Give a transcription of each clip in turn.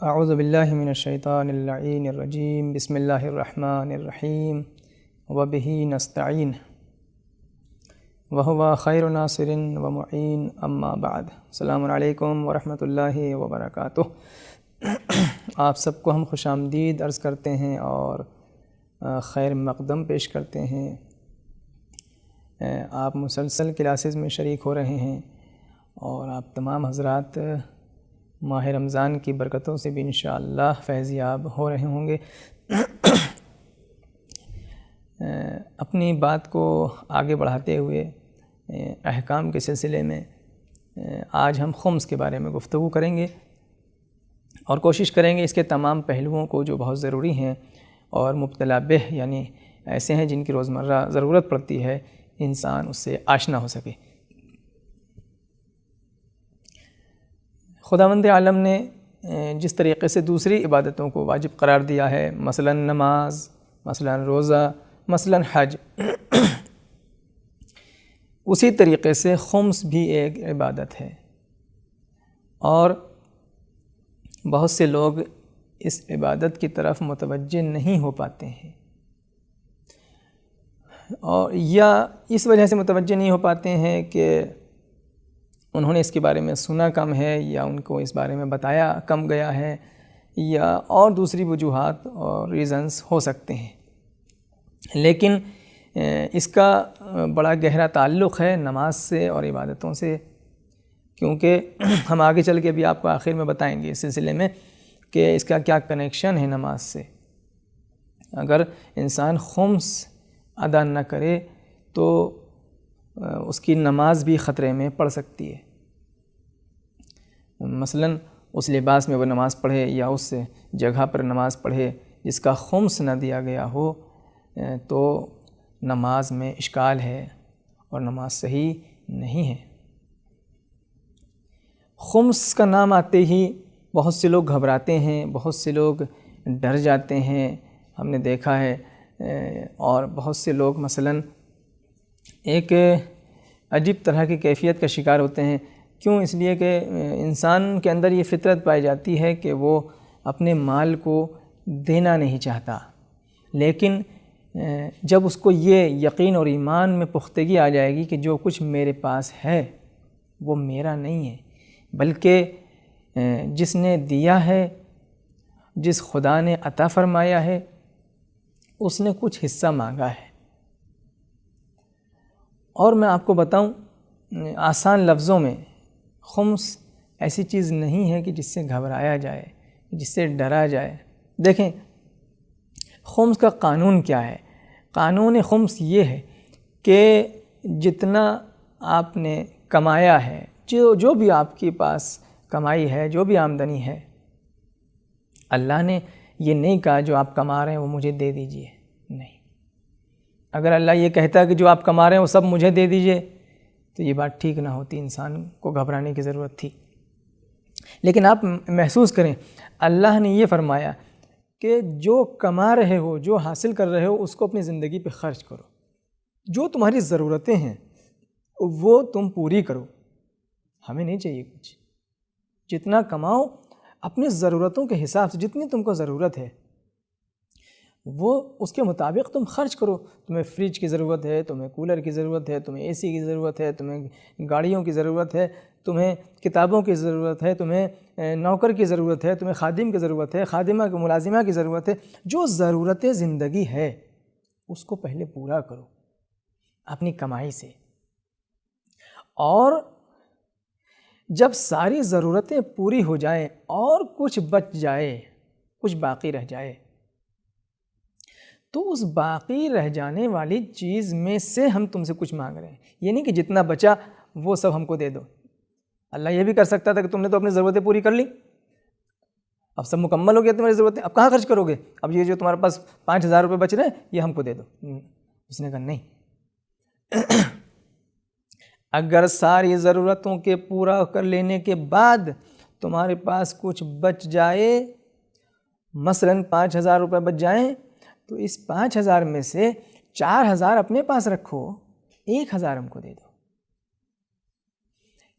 اعوذ باللہ من الشیطان اللعین الرجیم بسم اللہ الرحمن الرحیم وبہ نستعین وہو خیر ناصر ومعین اما بعد السلام علیکم ورحمۃ اللہ وبرکاتہ۔ آپ سب کو ہم خوش آمدید عرض کرتے ہیں اور خیر مقدم پیش کرتے ہیں۔ آپ مسلسل کلاسز میں شریک ہو رہے ہیں اور آپ تمام حضرات ماہ رمضان کی برکتوں سے بھی انشاءاللہ فیض یاب ہو رہے ہوں گے۔ اپنی بات کو آگے بڑھاتے ہوئے احکام کے سلسلے میں آج ہم خمس کے بارے میں گفتگو کریں گے اور کوشش کریں گے اس کے تمام پہلوؤں کو جو بہت ضروری ہیں اور مبتلا بہ یعنی ایسے ہیں جن کی روزمرہ ضرورت پڑتی ہے انسان اس سے آشنا ہو سکے۔ خداوند عالم نے جس طریقے سے دوسری عبادتوں کو واجب قرار دیا ہے، مثلا نماز، مثلا روزہ، مثلا حج، اسی طریقے سے خمس بھی ایک عبادت ہے اور بہت سے لوگ اس عبادت کی طرف متوجہ نہیں ہو پاتے ہیں، اور یا اس وجہ سے متوجہ نہیں ہو پاتے ہیں کہ انہوں نے اس کے بارے میں سنا کم ہے یا ان کو اس بارے میں بتایا کم گیا ہے یا اور دوسری وجوہات اور ریزنز ہو سکتے ہیں، لیکن اس کا بڑا گہرا تعلق ہے نماز سے اور عبادتوں سے، کیونکہ ہم آگے چل کے بھی آپ کو آخر میں بتائیں گے اس سلسلے میں کہ اس کا کیا کنیکشن ہے نماز سے۔ اگر انسان خمس ادا نہ کرے تو اس کی نماز بھی خطرے میں پڑ سکتی ہے، مثلا اس لباس میں وہ نماز پڑھے یا اس جگہ پر نماز پڑھے جس کا خمس نہ دیا گیا ہو تو نماز میں اشکال ہے اور نماز صحیح نہیں ہے۔ خمس کا نام آتے ہی بہت سے لوگ گھبراتے ہیں، بہت سے لوگ ڈر جاتے ہیں، ہم نے دیکھا ہے، اور بہت سے لوگ مثلا ایک عجیب طرح کی کیفیت کا شکار ہوتے ہیں۔ کیوں؟ اس لیے کہ انسان کے اندر یہ فطرت پائی جاتی ہے کہ وہ اپنے مال کو دینا نہیں چاہتا، لیکن جب اس کو یہ یقین اور ایمان میں پختگی آ جائے گی کہ جو کچھ میرے پاس ہے وہ میرا نہیں ہے بلکہ جس نے دیا ہے، جس خدا نے عطا فرمایا ہے، اس نے کچھ حصہ مانگا ہے۔ اور میں آپ کو بتاؤں آسان لفظوں میں، خمس ایسی چیز نہیں ہے کہ جس سے گھبرایا جائے، جس سے ڈرا جائے۔ دیکھیں خمس کا قانون کیا ہے؟ قانون خمس یہ ہے کہ جتنا آپ نے کمایا ہے، جو بھی آپ کے پاس کمائی ہے، جو بھی آمدنی ہے، اللہ نے یہ نہیں کہا جو آپ کما رہے ہیں وہ مجھے دے دیجئے، نہیں۔ اگر اللہ یہ کہتا ہے کہ جو آپ کما رہے ہیں وہ سب مجھے دے دیجئے تو یہ بات ٹھیک نہ ہوتی، انسان کو گھبرانے کی ضرورت تھی۔ لیکن آپ محسوس کریں اللہ نے یہ فرمایا کہ جو کما رہے ہو، جو حاصل کر رہے ہو، اس کو اپنی زندگی پہ خرچ کرو، جو تمہاری ضرورتیں ہیں وہ تم پوری کرو۔ ہمیں نہیں چاہیے کچھ، جتنا کماؤ اپنی ضرورتوں کے حساب سے، جتنی تم کو ضرورت ہے وہ اس کے مطابق تم خرچ کرو۔ تمہیں فریج کی ضرورت ہے، تمہیں کولر کی ضرورت ہے، تمہیں اے سی کی ضرورت ہے، تمہیں گاڑیوں کی ضرورت ہے، تمہیں کتابوں کی ضرورت ہے، تمہیں نوکر کی ضرورت ہے، تمہیں خادم کی ضرورت ہے، خادمہ کی ملازمہ کی ضرورت ہے۔ جو ضرورت زندگی ہے اس کو پہلے پورا کرو اپنی کمائی سے، اور جب ساری ضرورتیں پوری ہو جائیں اور کچھ بچ جائے، کچھ باقی رہ جائے، تو اس باقی رہ جانے والی چیز میں سے ہم تم سے کچھ مانگ رہے ہیں۔ یہ نہیں کہ جتنا بچا وہ سب ہم کو دے دو۔ اللہ یہ بھی کر سکتا تھا کہ تم نے تو اپنی ضرورتیں پوری کر لی، اب سب مکمل ہو گیا تمہاری ضرورتیں، اب کہاں خرچ کرو گے؟ اب یہ جو تمہارے پاس 5,000 روپے بچ رہے ہیں یہ ہم کو دے دو۔ اس نے کہا نہیں، اگر ساری ضرورتوں کے پورا کر لینے کے بعد تمہارے پاس کچھ بچ جائے، مثلاً 5,000 روپے بچ جائیں، تو اس 5,000 میں سے 4,000 اپنے پاس رکھو، 1,000 ہم کو دے دو۔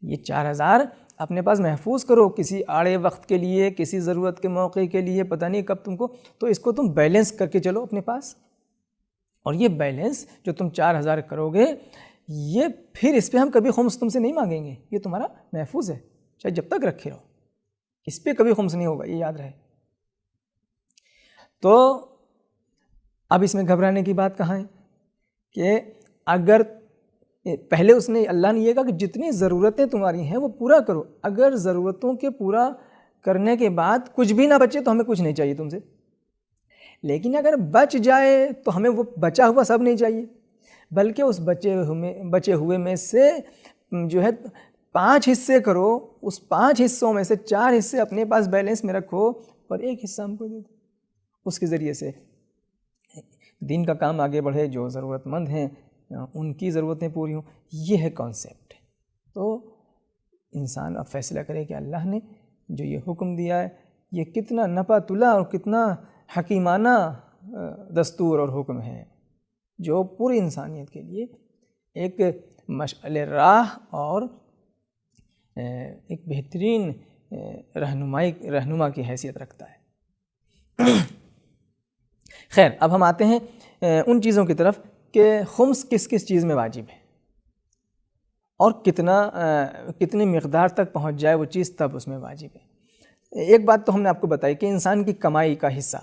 یہ 4,000 اپنے پاس محفوظ کرو کسی آڑے وقت کے لیے، کسی ضرورت کے موقع کے لیے، پتہ نہیں کب تم کو، تو اس کو تم بیلنس کر کے چلو اپنے پاس. اور یہ بیلنس جو تم 4,000 کرو گے، یہ پھر اس پہ ہم کبھی خمس تم سے نہیں مانگیں گے، یہ تمہارا محفوظ ہے، چاہے جب تک رکھے رہو، اس پہ کبھی خمس نہیں ہوگا، یہ یاد رہے. تو اب اس میں گھبرانے کی بات کہاں ہے کہ اگر پہلے اس نے اللہ نے یہ کہا کہ جتنی ضرورتیں تمہاری ہیں وہ پورا کرو، اگر ضرورتوں کے پورا کرنے کے بعد کچھ بھی نہ بچے تو ہمیں کچھ نہیں چاہیے تم سے. لیکن اگر بچ جائے تو ہمیں وہ بچا ہوا سب نہیں چاہیے، بلکہ اس بچے ہوئے میں سے جو ہے 5 حصے کرو، اس 5 حصوں میں سے 4 حصے اپنے پاس بیلنس میں رکھو اور 1 حصہ ہم کو دے دو. اس کے ذریعے سے دین کا کام آگے بڑھے، جو ضرورت مند ہیں ان کی ضرورتیں پوری ہوں. یہ ہے کانسیپٹ. تو انسان اب فیصلہ کرے کہ اللہ نے جو یہ حکم دیا ہے یہ کتنا نپا تلا اور کتنا حکیمانہ دستور اور حکم ہے، جو پوری انسانیت کے لیے ایک مشعل راہ اور ایک بہترین رہنما کی حیثیت رکھتا ہے. خیر، اب ہم آتے ہیں ان چیزوں کی طرف کہ خمس کس کس چیز میں واجب ہے اور کتنی مقدار تک پہنچ جائے وہ چیز تب اس میں واجب ہے. ایک بات تو ہم نے آپ کو بتائی کہ انسان کی کمائی کا حصہ،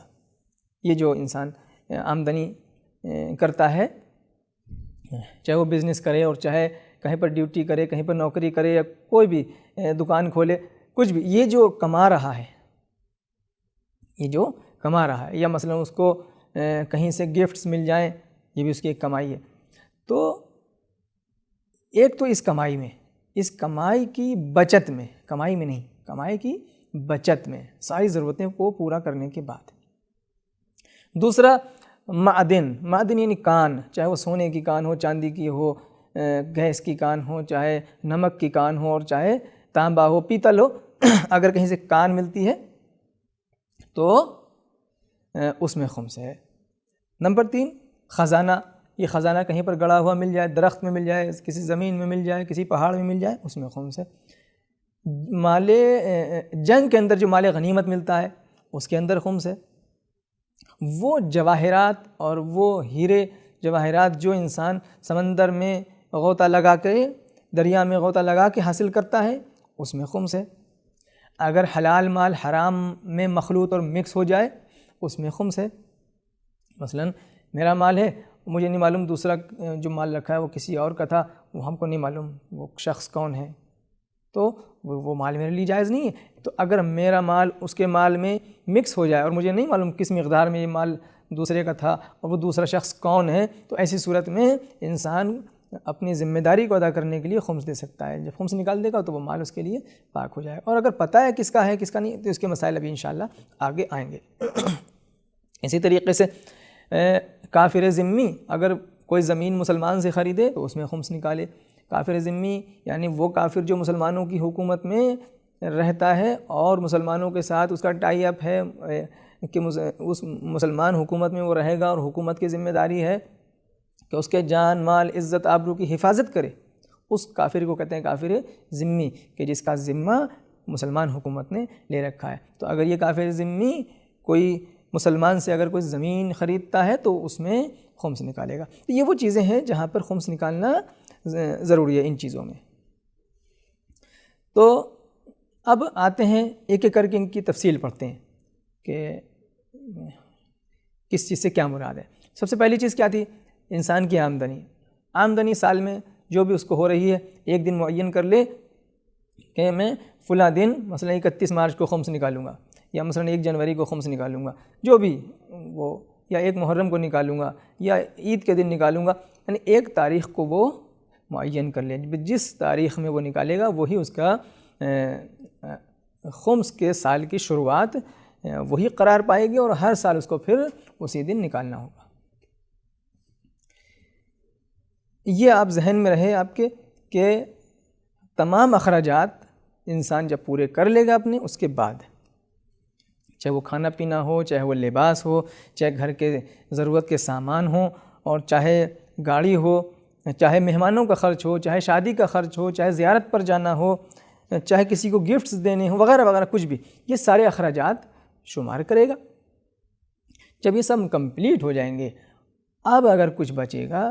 یہ جو انسان آمدنی کرتا ہے، چاہے وہ بزنس کرے اور چاہے کہیں پر ڈیوٹی کرے، کہیں پر نوکری کرے یا کوئی بھی دکان کھولے، کچھ بھی، یہ جو کما رہا ہے، یا مثلا اس کو کہیں سے گفٹس مل جائیں، یہ بھی اس کی ایک کمائی ہے. تو ایک تو اس کمائی کی بچت میں، کمائی کی بچت میں ساری ضرورتیں کو پورا کرنے کے بعد. دوسرا معدن یعنی کان، چاہے وہ سونے کی کان ہو، چاندی کی ہو، گیس کی کان ہو، چاہے نمک کی کان ہو، اور چاہے تانبا ہو، پیتل ہو. اگر کہیں سے کان ملتی ہے تو اس میں خمس ہے. نمبر 3 خزانہ. یہ خزانہ کہیں پر گڑا ہوا مل جائے، درخت میں مل جائے، کسی زمین میں مل جائے، کسی پہاڑ میں مل جائے، اس میں خمس ہے. مال جنگ کے اندر جو مال غنیمت ملتا ہے اس کے اندر خمس ہے. وہ جواہرات اور وہ ہیرے جواہرات جو انسان سمندر میں غوطہ لگا کے، دریا میں غوطہ لگا کے حاصل کرتا ہے، اس میں خمس ہے. اگر حلال مال حرام میں مخلوط اور مکس ہو جائے اس میں خمس ہے. مثلا میرا مال ہے، مجھے نہیں معلوم دوسرا جو مال رکھا ہے وہ کسی اور کا تھا، وہ ہم کو نہیں معلوم وہ شخص کون ہے، تو وہ مال میرے لیے جائز نہیں ہے. تو اگر میرا مال اس کے مال میں مکس ہو جائے اور مجھے نہیں معلوم کس مقدار میں یہ مال دوسرے کا تھا اور وہ دوسرا شخص کون ہے، تو ایسی صورت میں انسان اپنی ذمہ داری کو ادا کرنے کے لیے خمس دے سکتا ہے. جب خمس نکال دے گا تو وہ مال اس کے لیے پاک ہو جائے. اور اگر پتہ ہے کس کا ہے کس کا نہیں، تو اس کے مسائل ابھی انشاءاللہ آگے آئیں گے. اسی طریقے سے کافر ذمی اگر کوئی زمین مسلمان سے خریدے تو اس میں خمس نکالے. کافر ذمی یعنی وہ کافر جو مسلمانوں کی حکومت میں رہتا ہے اور مسلمانوں کے ساتھ اس کا ٹائی اپ ہے کہ اس مسلمان حکومت میں وہ رہے گا اور حکومت کی ذمہ داری ہے کہ اس کے جان مال عزت آبرو کی حفاظت کرے. اس کافر کو کہتے ہیں کافر ذمی، کہ جس کا ذمہ مسلمان حکومت نے لے رکھا ہے. تو اگر یہ کافر ذمی کوئی مسلمان سے اگر کوئی زمین خریدتا ہے تو اس میں خمس نکالے گا. تو یہ وہ چیزیں ہیں جہاں پر خمس نکالنا ضروری ہے ان چیزوں میں. تو اب آتے ہیں ایک ایک کر کے ان کی تفصیل پڑھتے ہیں کہ کس چیز سے کیا مراد ہے. سب سے پہلی چیز کیا تھی؟ انسان کی آمدنی سال میں جو بھی اس کو ہو رہی ہے، ایک دن معین کر لے کہ میں فلاں دن مثلا 31 مارچ کو خمس نکالوں گا، یا مثلا 1 جنوری کو خمس نکالوں گا، جو بھی وہ، یا 1 محرم کو نکالوں گا، یا عید کے دن نکالوں گا. یعنی ایک تاریخ کو وہ معین کر لے، جس تاریخ میں وہ نکالے گا وہی اس کا خمس کے سال کی شروعات وہی قرار پائے گی، اور ہر سال اس کو پھر اسی دن نکالنا ہوگا. یہ آپ ذہن میں رہے آپ کے کہ تمام اخراجات انسان جب پورے کر لے گا اپنے، اس کے بعد چاہے وہ کھانا پینا ہو، چاہے وہ لباس ہو، چاہے گھر کے ضرورت کے سامان ہوں، اور چاہے گاڑی ہو، چاہے مہمانوں کا خرچ ہو، چاہے شادی کا خرچ ہو، چاہے زیارت پر جانا ہو، چاہے کسی کو گفٹس دینے ہوں وغیرہ وغیرہ کچھ بھی، یہ سارے اخراجات شمار کرے گا۔ جب یہ سب کمپلیٹ ہو جائیں گے، اب اگر کچھ بچے گا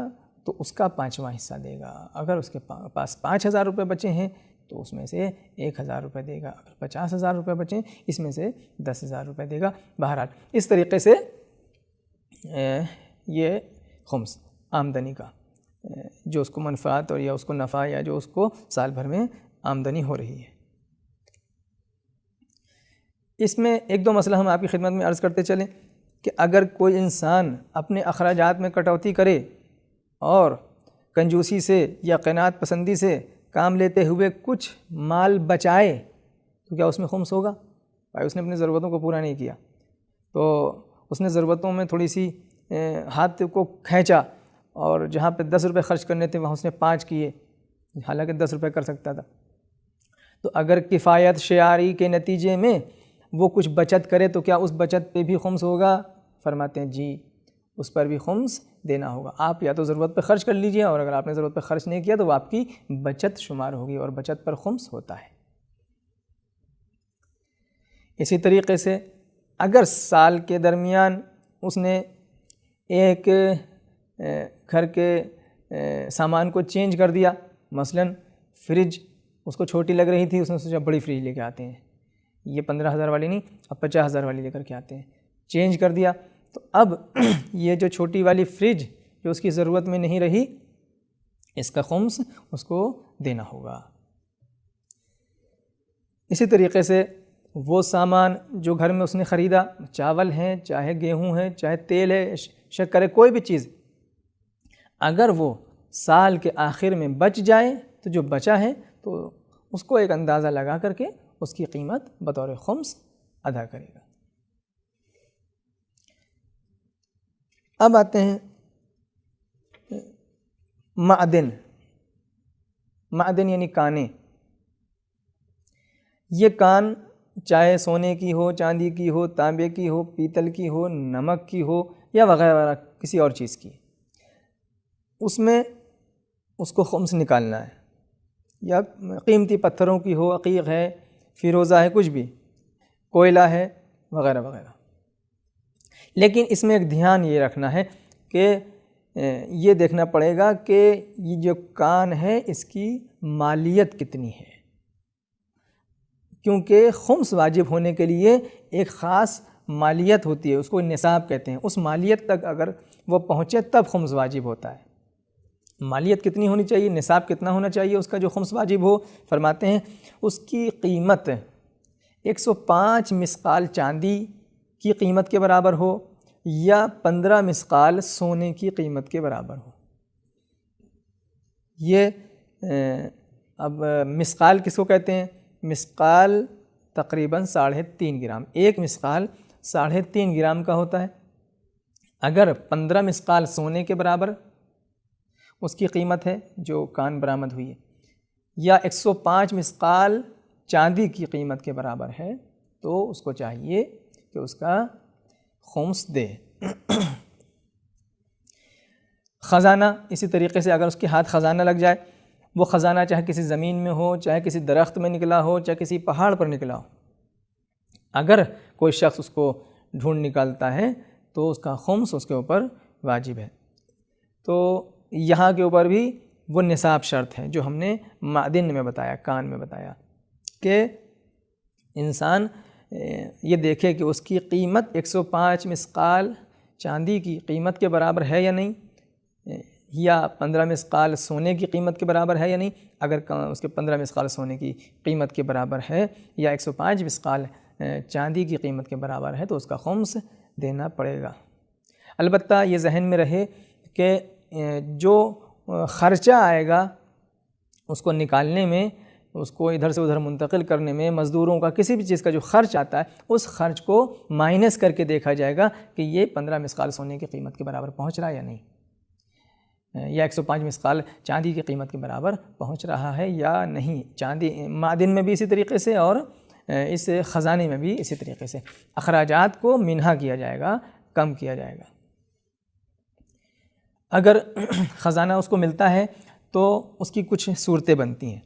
تو اس کا 5واں حصہ دے گا۔ اگر اس کے پاس 5,000 روپے بچے ہیں تو اس میں سے 1,000 روپے دے گا، اگر 50,000 روپے بچیں اس میں سے 10,000 روپے دے گا۔ بہرحال اس طریقے سے یہ خمس آمدنی کا جو اس کو منفعت اور یا اس کو نفع یا جو اس کو سال بھر میں آمدنی ہو رہی ہے۔ اس میں ایک دو مسئلہ ہم آپ کی خدمت میں عرض کرتے چلیں کہ اگر کوئی انسان اپنے اخراجات میں کٹوتی کرے اور کنجوسی سے یا قناعت پسندی سے کام لیتے ہوئے کچھ مال بچائے تو کیا اس میں خمس ہوگا؟ بھائی اس نے اپنی ضرورتوں کو پورا نہیں کیا تو اس نے ضرورتوں میں تھوڑی سی ہاتھ کو کھینچا اور جہاں پہ 10 روپے خرچ کرنے تھے وہاں اس نے 5 کیے، حالانکہ 10 روپے کر سکتا تھا۔ تو اگر کفایت شعاری کے نتیجے میں وہ کچھ بچت کرے تو کیا اس بچت پہ بھی خمس ہوگا؟ فرماتے ہیں جی اس پر بھی خمس دینا ہوگا۔ آپ یا تو ضرورت پہ خرچ کر لیجئے، اور اگر آپ نے ضرورت پہ خرچ نہیں کیا تو وہ آپ کی بچت شمار ہوگی اور بچت پر خمس ہوتا ہے۔ اسی طریقے سے اگر سال کے درمیان اس نے ایک گھر کے سامان کو چینج کر دیا، مثلا فریج اس کو چھوٹی لگ رہی تھی، اس نے سوچا بڑی فریج لے کے آتے ہیں، یہ 15,000 والی نہیں اب 50,000 والی لے کر کے آتے ہیں، چینج کر دیا تو اب یہ جو چھوٹی والی فریج جو اس کی ضرورت میں نہیں رہی اس کا خمس اس کو دینا ہوگا۔ اسی طریقے سے وہ سامان جو گھر میں اس نے خریدا، چاول ہیں چاہے گیہوں ہے چاہے تیل ہے شکر ہے کوئی بھی چیز، اگر وہ سال کے آخر میں بچ جائے تو جو بچا ہے تو اس کو ایک اندازہ لگا کر کے اس کی قیمت بطور خمس ادا کرے گا۔ اب آتے ہیں معدن یعنی کانیں۔ یہ کان چاہے سونے کی ہو، چاندی کی ہو، تانبے کی ہو، پیتل کی ہو، نمک کی ہو یا وغیرہ وغیرہ کسی اور چیز کی، اس میں اس کو خمس نکالنا ہے۔ یا قیمتی پتھروں کی ہو، عقیق ہے، فیروزہ ہے، کچھ بھی کوئلہ ہے وغیرہ وغیرہ۔ لیکن اس میں ایک دھیان یہ رکھنا ہے کہ یہ دیکھنا پڑے گا کہ یہ جو کان ہے اس کی مالیت کتنی ہے، کیونکہ خمس واجب ہونے کے لیے ایک خاص مالیت ہوتی ہے، اس کو نصاب کہتے ہیں، اس مالیت تک اگر وہ پہنچے تب خمس واجب ہوتا ہے۔ مالیت کتنی ہونی چاہیے، نصاب کتنا ہونا چاہیے اس کا جو خمس واجب ہو؟ فرماتے ہیں اس کی قیمت 105 مثقال چاندی کی قیمت کے برابر ہو یا 15 مثقال سونے کی قیمت کے برابر ہو۔ یہ اب مثقال کس کو کہتے ہیں؟ مثقال تقریباً 3.5 گرام، ایک مثقال 3.5 گرام کا ہوتا ہے۔ اگر 15 مثقال سونے کے برابر اس کی قیمت ہے جو کان برآمد ہوئی ہے، یا 105 مثقال چاندی کی قیمت کے برابر ہے تو اس کو چاہیے کہ اس کا خمس دے۔ خزانہ اسی طریقے سے اگر اس کے ہاتھ خزانہ لگ جائے، وہ خزانہ چاہے کسی زمین میں ہو، چاہے کسی درخت میں نکلا ہو، چاہے کسی پہاڑ پر نکلا ہو، اگر کوئی شخص اس کو ڈھونڈ نکالتا ہے تو اس کا خمس اس کے اوپر واجب ہے۔ تو یہاں کے اوپر بھی وہ نصاب شرط ہے جو ہم نے معدن میں بتایا، کان میں بتایا، کہ انسان یہ دیکھے کہ اس کی قیمت 105 مثقال چاندی کی قیمت کے برابر ہے یا نہیں، یا 15 مثقال سونے کی قیمت کے برابر ہے یا نہیں۔ اگر اس کے 15 مثقال سونے کی قیمت کے برابر ہے یا 105 مثقال چاندی کی قیمت کے برابر ہے تو اس کا خمس دینا پڑے گا۔ البتہ یہ ذہن میں رہے کہ جو خرچہ آئے گا اس کو نکالنے میں، اس کو ادھر سے ادھر منتقل کرنے میں، مزدوروں کا کسی بھی چیز کا جو خرچ آتا ہے اس خرچ کو مائنس کر کے دیکھا جائے گا کہ یہ 15 مثقال سونے کی قیمت کے برابر پہنچ رہا ہے یا نہیں، یا 105 مثقال چاندی کی قیمت کے برابر پہنچ رہا ہے یا نہیں۔ چاندی معدن میں بھی اسی طریقے سے اور اس خزانے میں بھی اسی طریقے سے اخراجات کو منہا کیا جائے گا، کم کیا جائے گا۔ اگر خزانہ اس کو ملتا ہے تو اس کی کچھ صورتیں بنتی ہیں۔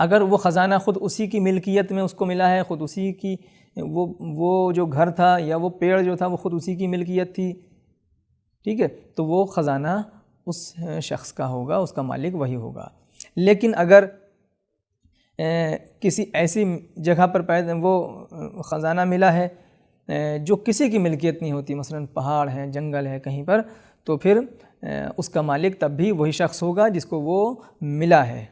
اگر وہ خزانہ خود اسی کی ملکیت میں اس کو ملا ہے، خود اسی کی وہ جو گھر تھا یا وہ پیڑ جو تھا وہ خود اسی کی ملکیت تھی، ٹھیک ہے، تو وہ خزانہ اس شخص کا ہوگا، اس کا مالک وہی ہوگا۔ لیکن اگر کسی ایسی جگہ پر وہ خزانہ ملا ہے جو کسی کی ملکیت نہیں ہوتی، مثلا پہاڑ ہے، جنگل ہے کہیں پر، تو پھر اس کا مالک تب بھی وہی شخص ہوگا جس کو وہ ملا ہے۔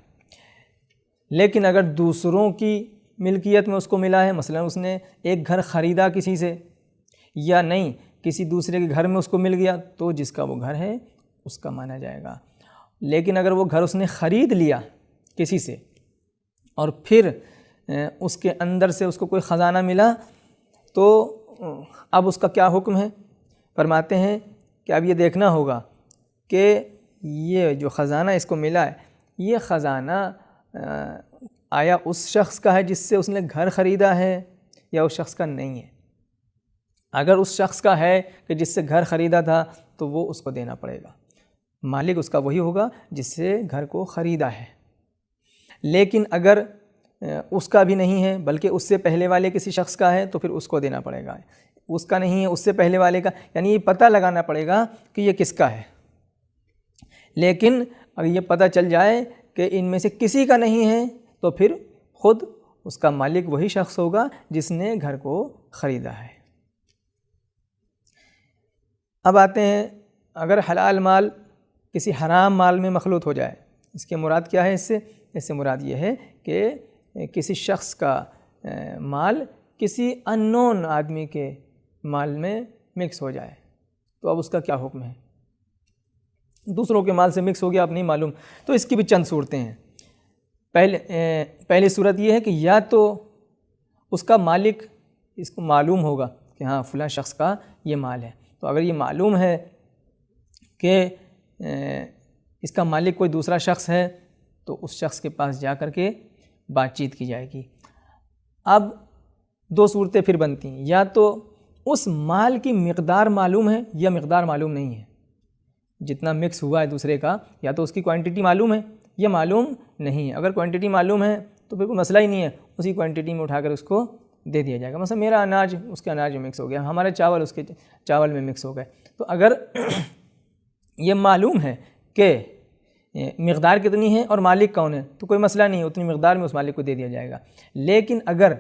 لیکن اگر دوسروں کی ملکیت میں اس کو ملا ہے، مثلا اس نے ایک گھر خریدا کسی سے، یا نہیں کسی دوسرے کے گھر میں اس کو مل گیا، تو جس کا وہ گھر ہے اس کا مانا جائے گا۔ لیکن اگر وہ گھر اس نے خرید لیا کسی سے اور پھر اس کے اندر سے اس کو کوئی خزانہ ملا، تو اب اس کا کیا حکم ہے؟ فرماتے ہیں کہ اب یہ دیکھنا ہوگا کہ یہ جو خزانہ اس کو ملا ہے، یہ خزانہ آیا اس شخص کا ہے جس سے اس نے گھر خریدا ہے یا اس شخص کا نہیں ہے۔ اگر اس شخص کا ہے کہ جس سے گھر خریدا تھا تو وہ اس کو دینا پڑے گا، مالک اس کا وہی ہوگا جس سے گھر کو خریدا ہے۔ لیکن اگر اس کا بھی نہیں ہے بلکہ اس سے پہلے والے کسی شخص کا ہے تو پھر اس کو دینا پڑے گا، اس کا نہیں ہے اس سے پہلے والے کا، یعنی یہ پتہ لگانا پڑے گا کہ یہ کس کا ہے۔ لیکن اگر یہ پتہ چل جائے کہ ان میں سے کسی کا نہیں ہے تو پھر خود اس کا مالک وہی شخص ہوگا جس نے گھر کو خریدا ہے۔ اب آتے ہیں اگر حلال مال کسی حرام مال میں مخلوط ہو جائے، اس کے مراد کیا ہے؟ اس سے مراد یہ ہے کہ کسی شخص کا مال کسی اننون آدمی کے مال میں مکس ہو جائے، تو اب اس کا کیا حکم ہے؟ دوسروں کے مال سے مکس ہو گیا، اب نہیں معلوم، تو اس کی بھی چند صورتیں ہیں۔ پہلی صورت یہ ہے کہ یا تو اس کا مالک اس کو معلوم ہوگا کہ ہاں فلاں شخص کا یہ مال ہے، تو اگر یہ معلوم ہے کہ اس کا مالک کوئی دوسرا شخص ہے تو اس شخص کے پاس جا کر کے بات چیت کی جائے گی۔ اب دو صورتیں پھر بنتی ہیں، یا تو اس مال کی مقدار معلوم ہے یا مقدار معلوم نہیں ہے، جتنا مکس ہوا ہے دوسرے کا، یا تو اس کی کوانٹٹی معلوم ہے یا معلوم نہیں ہے۔ اگر کوانٹٹی معلوم ہے تو پھر کوئی مسئلہ ہی نہیں ہے، اسی کوانٹٹی میں اٹھا کر اس کو دے دیا جائے گا۔ مثلا میرا اناج اس کے اناج میں مکس ہو گیا، ہمارے چاول اس کے چاول میں مکس ہو گئے، تو اگر یہ معلوم ہے کہ مقدار کتنی ہے اور مالک کون ہے تو کوئی مسئلہ نہیں ہے، اتنی مقدار میں اس مالک کو دے دیا جائے گا۔ لیکن اگر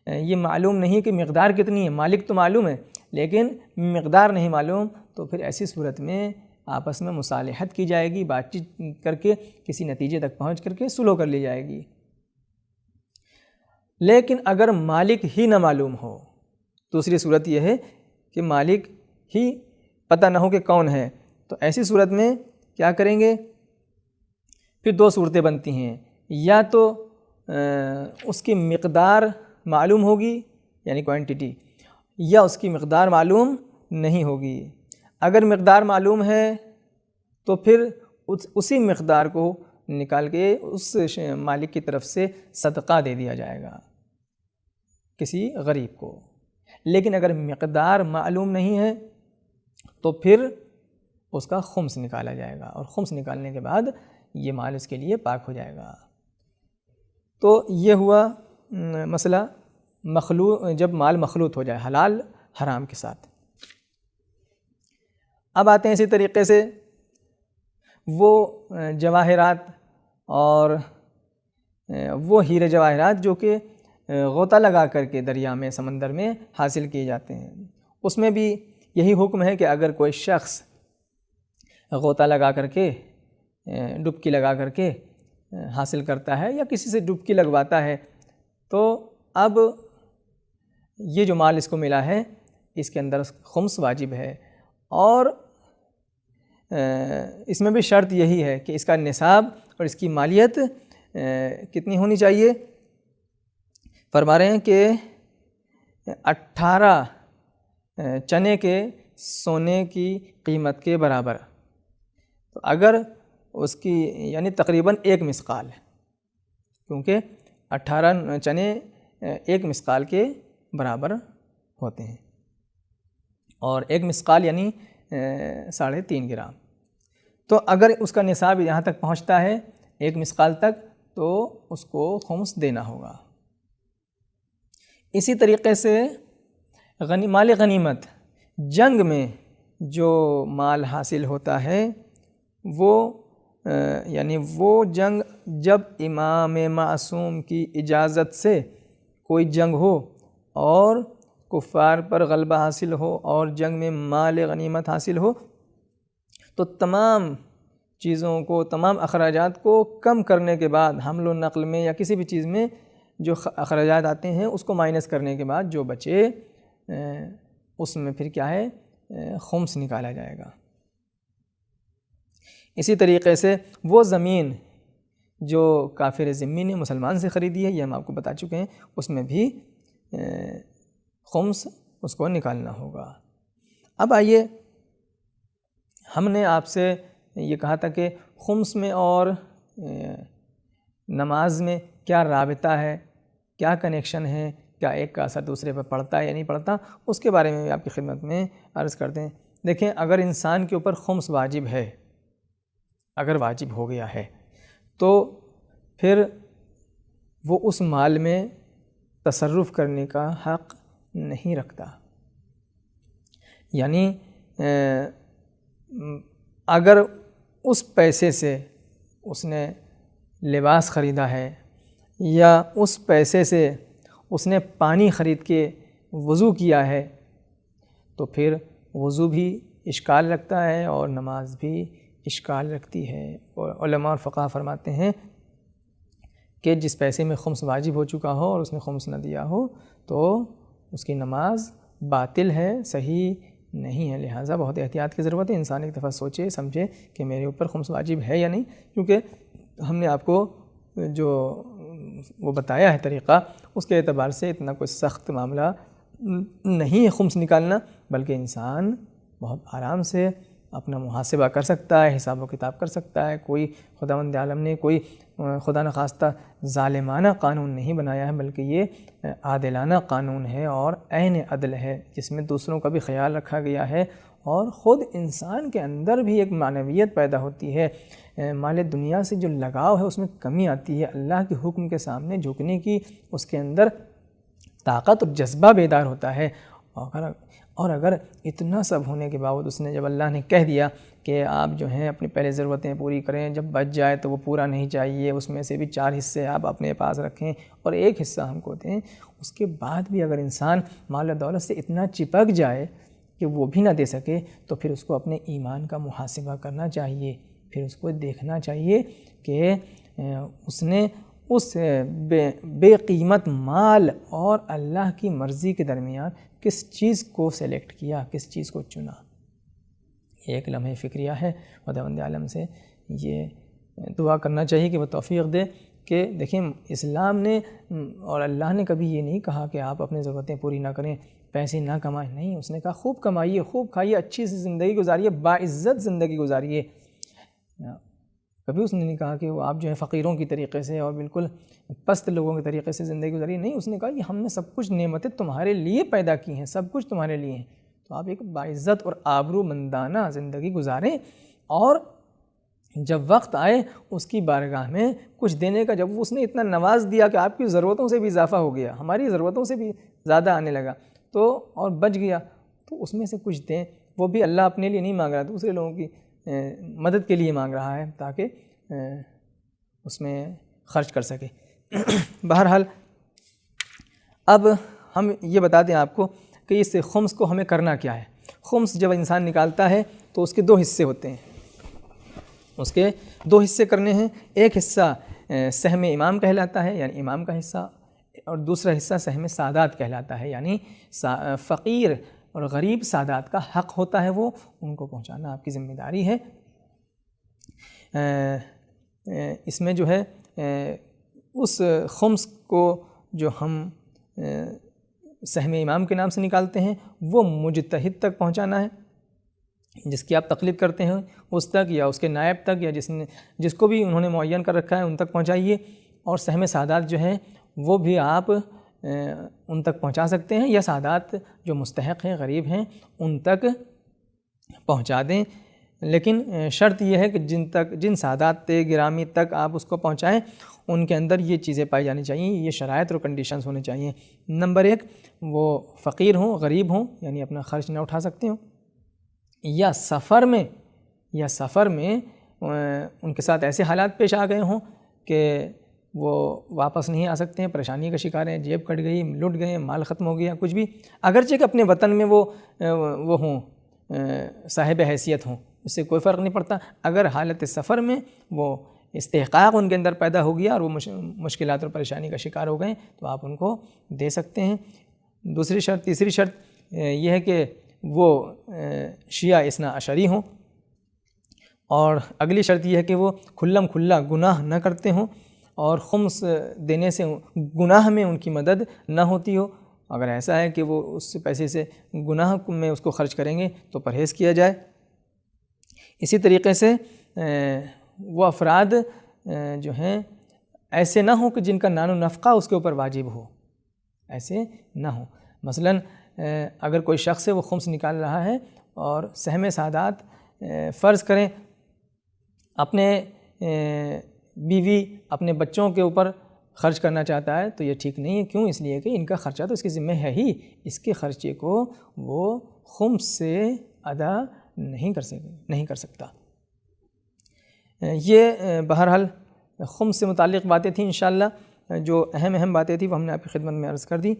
یہ معلوم نہیں کہ مقدار کتنی ہے، مالک تو معلوم ہے لیکن مقدار نہیں معلوم، تو پھر ایسی صورت میں آپس میں مصالحت کی جائے گی، بات چیت کر کے کسی نتیجے تک پہنچ کر کے صلح کر لی جائے گی۔ لیکن اگر مالک ہی نہ معلوم ہو، دوسری صورت یہ ہے کہ مالک ہی پتہ نہ ہو کہ کون ہے، تو ایسی صورت میں کیا کریں گے؟ پھر دو صورتیں بنتی ہیں، یا تو اس کی مقدار معلوم ہوگی یعنی کوانٹٹی، یا اس کی مقدار معلوم نہیں ہوگی۔ اگر مقدار معلوم ہے تو پھر اسی مقدار کو نکال کے اس مالک کی طرف سے صدقہ دے دیا جائے گا کسی غریب کو۔ لیکن اگر مقدار معلوم نہیں ہے تو پھر اس کا خمس نکالا جائے گا، اور خمس نکالنے کے بعد یہ مال اس کے لیے پاک ہو جائے گا۔ تو یہ ہوا مسئلہ جب مال مخلوط ہو جائے حلال حرام کے ساتھ۔ اب آتے ہیں اسی طریقے سے وہ جواہرات اور وہ ہیرے جواہرات جو کہ غوطہ لگا کر کے دریا میں سمندر میں حاصل کیے جاتے ہیں، اس میں بھی یہی حکم ہے کہ اگر کوئی شخص غوطہ لگا کر کے ڈبکی لگا کر کے حاصل کرتا ہے یا کسی سے ڈبکی لگواتا ہے، تو اب یہ جو مال اس کو ملا ہے اس کے اندر خمس واجب ہے، اور اس میں بھی شرط یہی ہے کہ اس کا نصاب اور اس کی مالیت کتنی ہونی چاہیے؟ فرما رہے ہیں کہ 18 چنے کے سونے کی قیمت کے برابر، تو اگر اس کی یعنی تقریباً 1 مثقال ہے، کیونکہ 18 چنے 1 مثقال کے برابر ہوتے ہیں، اور 1 مثقال یعنی 3.5 گرام۔ تو اگر اس کا نصاب یہاں تک پہنچتا ہے 1 مثقال تک، تو اس کو خمس دینا ہوگا۔ اسی طریقے سے مال غنیمت، جنگ میں جو مال حاصل ہوتا ہے وہ یعنی وہ جنگ جب امام معصوم کی اجازت سے کوئی جنگ ہو اور کفار پر غلبہ حاصل ہو اور جنگ میں مال غنیمت حاصل ہو، تو تمام چیزوں کو، تمام اخراجات کو کم کرنے کے بعد، حمل و نقل میں یا کسی بھی چیز میں جو اخراجات آتے ہیں اس کو مائنس کرنے کے بعد جو بچے اس میں پھر کیا ہے، خمس نکالا جائے گا۔ اسی طریقے سے وہ زمین جو کافر ذمی نے مسلمان سے خریدی ہے، یہ ہم آپ کو بتا چکے ہیں، اس میں بھی خمس اس کو نکالنا ہوگا۔ اب آئیے، ہم نے آپ سے یہ کہا تھا کہ خمس میں اور نماز میں کیا رابطہ ہے، کیا کنیکشن ہے، کیا ایک کا اثر دوسرے پر پڑتا ہے یا نہیں پڑتا، اس کے بارے میں بھی آپ کی خدمت میں عرض کرتے ہیں۔ دیکھیں، اگر انسان کے اوپر خمس واجب ہے، اگر واجب ہو گیا ہے، تو پھر وہ اس مال میں تصرف کرنے کا حق نہیں رکھتا۔ یعنی اگر اس پیسے سے اس نے لباس خریدا ہے یا اس پیسے سے اس نے پانی خرید کے وضو کیا ہے، تو پھر وضو بھی اشکال رکھتا ہے اور نماز بھی اشکال رکھتی ہے۔ اور علماء اور فقہا فرماتے ہیں کہ جس پیسے میں خمس واجب ہو چکا ہو اور اس نے خمس نہ دیا ہو تو اس کی نماز باطل ہے، صحیح نہیں ہے۔ لہٰذا بہت احتیاط کی ضرورت ہے، انسان ایک دفعہ سوچے سمجھے کہ میرے اوپر خمس واجب ہے یا نہیں، کیونکہ ہم نے آپ کو جو وہ بتایا ہے طریقہ، اس کے اعتبار سے اتنا کوئی سخت معاملہ نہیں ہے خمس نکالنا، بلکہ انسان بہت آرام سے اپنا محاسبہ کر سکتا ہے، حساب و کتاب کر سکتا ہے۔ کوئی خداوند عالم نے کوئی خدا نخواستہ ظالمانہ قانون نہیں بنایا ہے، بلکہ یہ عادلانہ قانون ہے اور عین عدل ہے، جس میں دوسروں کا بھی خیال رکھا گیا ہے اور خود انسان کے اندر بھی ایک معنویت پیدا ہوتی ہے۔ مال دنیا سے جو لگاؤ ہے اس میں کمی آتی ہے، اللہ کے حکم کے سامنے جھکنے کی اس کے اندر طاقت اور جذبہ بیدار ہوتا ہے۔ اور اگر اتنا سب ہونے کے باوجود اس نے جب اللہ نے کہہ دیا کہ آپ جو ہیں اپنی پہلے ضرورتیں پوری کریں، جب بچ جائے تو وہ پورا نہیں چاہیے، اس میں سے بھی 4 حصے آپ اپنے پاس رکھیں اور 1 حصہ ہم کو دیں، اس کے بعد بھی اگر انسان مال و دولت سے اتنا چپک جائے کہ وہ بھی نہ دے سکے، تو پھر اس کو اپنے ایمان کا محاسبہ کرنا چاہیے، پھر اس کو دیکھنا چاہیے کہ اس نے اس بے قیمت مال اور اللہ کی مرضی کے درمیان کس چیز کو سلیکٹ کیا، کس چیز کو چنا۔ ایک لمحہ فکریہ ہے، خداوند عالم سے یہ دعا کرنا چاہیے کہ وہ توفیق دے کہ دیکھیں، اسلام نے اور اللہ نے کبھی یہ نہیں کہا کہ آپ اپنی ضرورتیں پوری نہ کریں، پیسے نہ کمائیں، نہیں، اس نے کہا خوب کمائیے، خوب کھائیے، اچھی سی زندگی گزاریے، باعزت زندگی گزاریے۔ کبھی اس نے نہیں کہا کہ وہ آپ جو ہے فقیروں کی طریقے سے اور بالکل پست لوگوں کے طریقے سے زندگی گزاری، نہیں، اس نے کہا کہ ہم نے سب کچھ نعمتیں تمہارے لیے پیدا کی ہیں، سب کچھ تمہارے لیے ہیں، تو آپ ایک باعزت اور آبرو مندانہ زندگی گزاریں، اور جب وقت آئے اس کی بارگاہ میں کچھ دینے کا، جب اس نے اتنا نواز دیا کہ آپ کی ضرورتوں سے بھی اضافہ ہو گیا، ہماری ضرورتوں سے بھی زیادہ آنے لگا، تو اور بچ گیا، تو اس میں سے کچھ دیں۔ وہ بھی اللہ اپنے لیے نہیں مانگ رہا، دوسرے لوگوں کی مدد کے لیے مانگ رہا ہے تاکہ اس میں خرچ کر سکے۔ بہرحال اب ہم یہ بتا دیں آپ کو کہ اس خمس کو ہمیں کرنا کیا ہے۔ خمس جب انسان نکالتا ہے تو اس کے 2 حصے ہوتے ہیں، اس کے 2 حصے کرنے ہیں۔ ایک حصہ سہم امام کہلاتا ہے، یعنی امام کا حصہ، اور دوسرا حصہ سہم سادات کہلاتا ہے، یعنی فقیر اور غریب سادات کا حق ہوتا ہے، وہ ان کو پہنچانا آپ کی ذمہ داری ہے۔ اس میں جو ہے اس خمس کو جو ہم سہم امام کے نام سے نکالتے ہیں وہ مجتہد تک پہنچانا ہے، جس کی آپ تقلید کرتے ہیں اس تک یا اس کے نائب تک یا جس کو بھی انہوں نے معین کر رکھا ہے ان تک پہنچائیے، اور سہم سادات جو ہیں وہ بھی آپ ان تک پہنچا سکتے ہیں، یا سادات جو مستحق ہیں، غریب ہیں، ان تک پہنچا دیں، لیکن شرط یہ ہے کہ جن سادات گرامی تک آپ اس کو پہنچائیں ان کے اندر یہ چیزیں پائی جانی چاہیے، یہ شرائط اور کنڈیشنز ہونے چاہیے۔ نمبر 1، وہ فقیر ہوں، غریب ہوں، یعنی اپنا خرچ نہ اٹھا سکتے ہوں، یا سفر میں ان کے ساتھ ایسے حالات پیش آ گئے ہوں کہ وہ واپس نہیں آ سکتے ہیں، پریشانی کا شکار ہیں، جیب کٹ گئی، لٹ گئے، مال ختم ہو گیا، کچھ بھی، اگرچہ کہ اپنے وطن میں وہ ہوں، صاحب حیثیت ہوں، اس سے کوئی فرق نہیں پڑتا۔ اگر حالت سفر میں وہ استحقاق ان کے اندر پیدا ہو گیا اور وہ مشکلات اور پریشانی کا شکار ہو گئے تو آپ ان کو دے سکتے ہیں۔ تیسری شرط یہ ہے کہ وہ شیعہ اثنا عشری ہوں، اور اگلی شرط یہ ہے کہ وہ کھلم کھلا گناہ نہ کرتے ہوں، اور خمس دینے سے گناہ میں ان کی مدد نہ ہوتی ہو۔ اگر ایسا ہے کہ وہ اس پیسے سے گناہ میں اس کو خرچ کریں گے تو پرہیز کیا جائے۔ اسی طریقے سے وہ افراد جو ہیں ایسے نہ ہوں کہ جن کا نان و نفقہ اس کے اوپر واجب ہو، ایسے نہ ہوں۔ مثلا اگر کوئی شخص ہے وہ خمس نکال رہا ہے اور سہم سعادات فرض کریں اپنے بیوی اپنے بچوں کے اوپر خرچ کرنا چاہتا ہے تو یہ ٹھیک نہیں ہے۔ کیوں؟ اس لیے کہ ان کا خرچہ تو اس کے ذمہ ہے ہی، اس کے خرچے کو وہ خمس سے ادا نہیں کر سکتا۔ یہ بہرحال خمس سے متعلق باتیں تھیں، انشاءاللہ جو اہم باتیں تھیں وہ ہم نے آپ کی خدمت میں عرض کر دی۔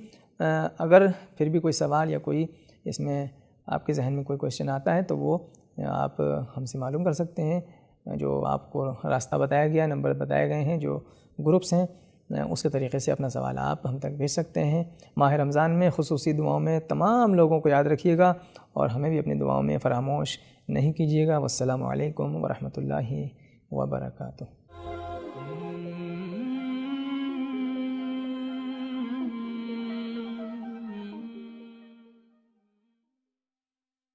اگر پھر بھی کوئی سوال یا کوئی اس میں آپ کے ذہن میں کوئی کویشچن آتا ہے تو وہ آپ ہم سے معلوم کر سکتے ہیں۔ جو آپ کو راستہ بتایا گیا، نمبر بتائے گئے ہیں، جو گروپس ہیں، اس کے طریقے سے اپنا سوال آپ ہم تک بھیج سکتے ہیں۔ ماہ رمضان میں خصوصی دعاؤں میں تمام لوگوں کو یاد رکھیے گا اور ہمیں بھی اپنی دعاؤں میں فراموش نہیں کیجیے گا۔ والسلام علیکم ورحمۃ اللہ وبرکاتہ۔